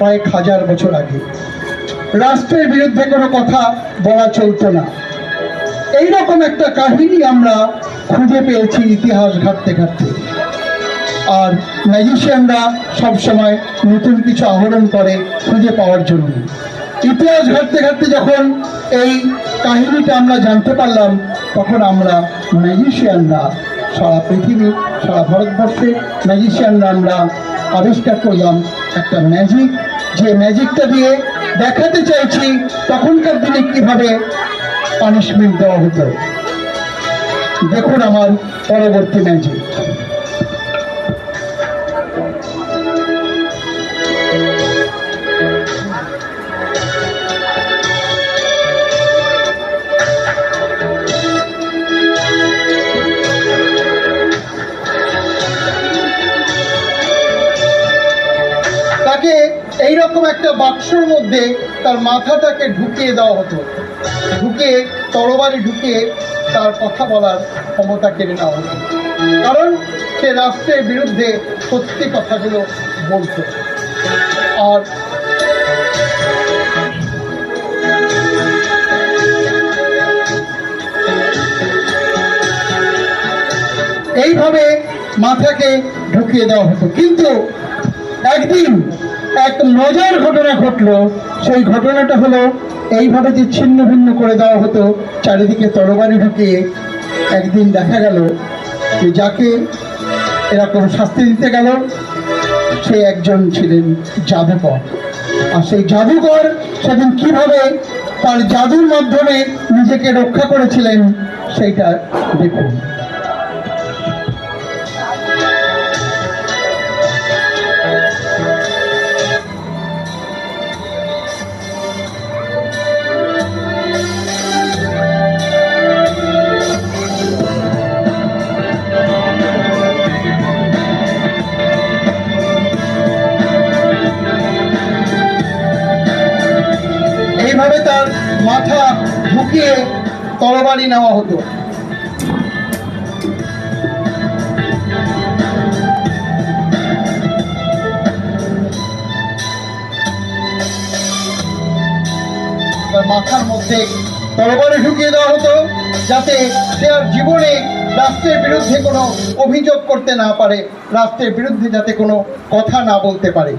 কয়েক হাজার বছর আগে রাষ্ট্রের বিরুদ্ধে কোনো কথা বলা চলতো না। এইরকম একটা কাহিনী আমরা খুঁজে পেয়েছি ইতিহাস ঘাঁটতে ঘাঁটতে। আর ম্যাজিশিয়ানরা সবসময় নতুন কিছু আহরণ করে খুঁজে পাওয়ার জন্য। ইতিহাস ঘাঁটতে ঘাঁটতে যখন এই কাহিনীটা আমরা জানতে পারলাম, তখন আমরা ম্যাজিশিয়ানরা সারা পৃথিবী, সারা ভারতবর্ষে ম্যাজিশিয়ানরা আমরা আবিষ্কার করলাম একটা ম্যাজিক, যে ম্যাজিকটা দিয়ে দেখাতে চাইছি তখনকার দিনে কিভাবে পানিশমেন্ট দেওয়া হতো। দেখুন আমার পরবর্তী ম্যাজিক। তাকে এইরকম একটা বাক্সর মধ্যে তার মাথাটাকে ঢুকিয়ে দেওয়া হতো, ঢুকিয়ে তরবারি ঢুকিয়ে তার কথা বলার ক্ষমতা কেড়ে নেওয়া হতো, কারণ সে রাষ্ট্রের বিরুদ্ধে সত্যি কথাগুলো বলতো। আর এইভাবে মাথাকে ঢুকিয়ে দেওয়া হতো। কিন্তু একদিন এক মজার ঘটনা ঘটলো। সেই ঘটনাটা হলো, এইভাবে যে ছিন্ন ভিন্ন করে দেওয়া হতো চারিদিকে তরবারি ঢুকিয়ে, একদিন দেখা গেল যে যাকে এরকম শাস্তি দিতে গেল সে একজন ছিলেন জাদুকর। আর সেই জাদুকর সেদিন কিভাবে তার জাদুর মাধ্যমে নিজেকে রক্ষা করেছিলেন সেইটা দেখুন। এইভাবে তার মাথা ঢুকিয়ে তরবারি নেওয়া হতো। তার মাথার মধ্যে তরবারি ঢুকিয়ে দেওয়া হতো যাতে সে আর জীবনে রাষ্ট্রের বিরুদ্ধে কোনো অভিযোগ করতে না পারে, রাষ্ট্রের বিরুদ্ধে যাতে কোনো কথা না বলতে পারে।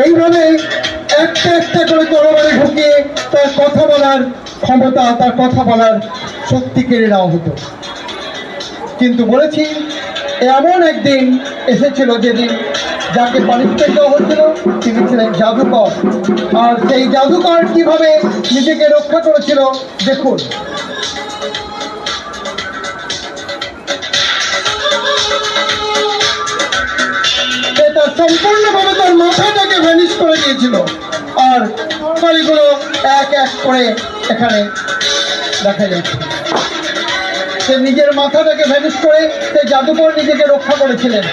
এইভাবে একটা একটা করে তরবারি ঢুকিয়ে তার কথা বলার ক্ষমতা, তার কথা বলার শক্তি কেড়ে নেওয়া হতো। কিন্তু বলেছি, এমন একদিন এসেছিল যেদিন যাকে পানিশমেন্ট দেওয়া হচ্ছিল তিনি ছিলেন জাদুকর। আর সেই জাদুকর কিভাবে নিজেকে রক্ষা করেছিল দেখুন। তার সম্পূর্ণভাবে তার মাথাটাকে ভ্যানিশ করে দিয়েছিল। আর তরবারিগুলো এক এক করে এখানে দেখা যাচ্ছে। সে নিজের মাথাটাকে ভ্যানিশ করে সে জাদুকর নিজেকে রক্ষা করেছিলেন।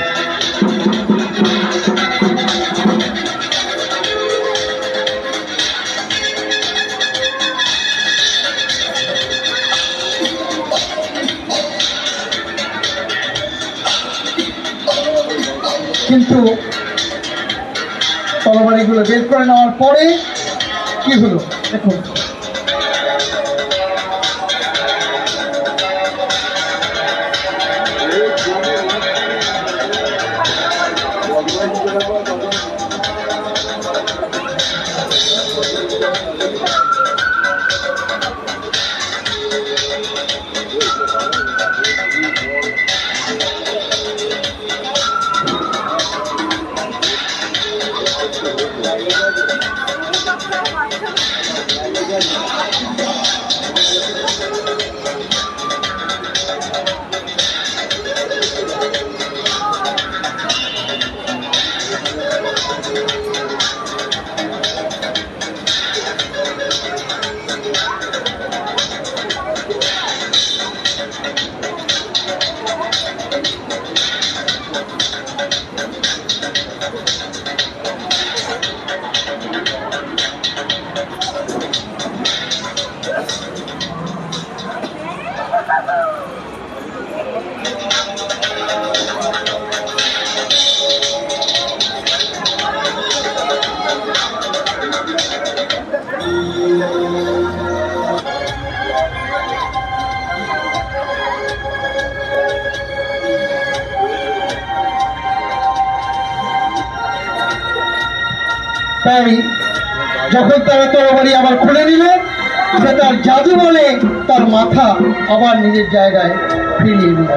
কিন্তু তরবারিগুলো বের করে নেওয়ার পরে কি হলো দেখুন। তাই যখন তারা তরবারি আবার খুলে নিল, সে তার জাদু বলে তার মাথা আবার নিজের জায়গায় ফিরিয়ে দিল।